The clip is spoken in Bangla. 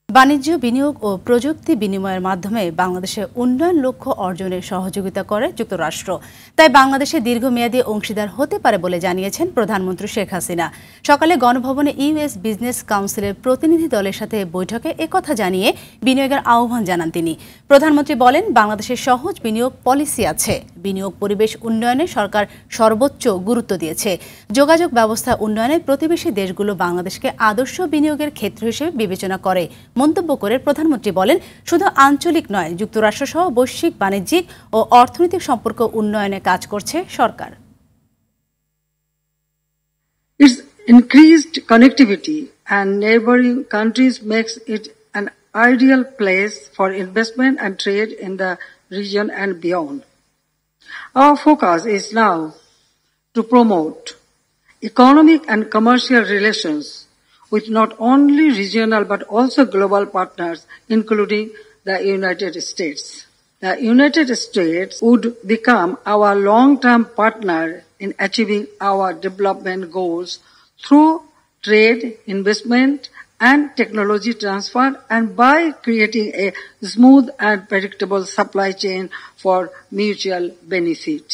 বাণিজ্য, বিনিয়োগ ও প্রযুক্তি বিনিময়ের মাধ্যমে বাংলাদেশের উন্নয়ন লক্ষ্য অর্জনে সহযোগিতা করে যুক্তরাষ্ট্র। তাই বাংলাদেশে দীর্ঘমেয়াদী অংশীদার হতে পারে বলে জানিয়েছেন প্রধানমন্ত্রী শেখ হাসিনা। সকালে গণভবনে ইউএস বিজনেস কাউন্সিলের প্রতিনিধি দলের সাথে বৈঠকে একথা জানিয়ে বিনিয়োগের আহ্বান জানান তিনি। প্রধানমন্ত্রী বলেন, বাংলাদেশের সহজ বিনিয়োগ পলিসি আছে। বিনিয়োগ পরিবেশ উন্নয়নে সরকার সর্বোচ্চ গুরুত্ব দিয়েছে। যোগাযোগ ব্যবস্থা উন্নয়নে প্রতিবেশী দেশগুলো বাংলাদেশকে আদর্শ বিনিয়োগের ক্ষেত্র হিসেবে বিবেচনা করে মন্তব্য করে প্রধানমন্ত্রী বলেন, শুধু আঞ্চলিক নয়, যুক্তরাষ্ট্রসহ বৈশ্বিক বাণিজ্যিক ও অর্থনৈতিক সম্পর্ক উন্নয়নে কাজ করছে সরকার। Its increased connectivity and neighboring countries makes it an ideal place for investment and trade in the region and beyond. Our focus is now to promote economic and commercial relations with not only regional but also global partners, including the United States. The United States would become our long-term partner in achieving our development goals through trade, investment, and technology transfer, and by creating a smooth and predictable supply chain for mutual benefit.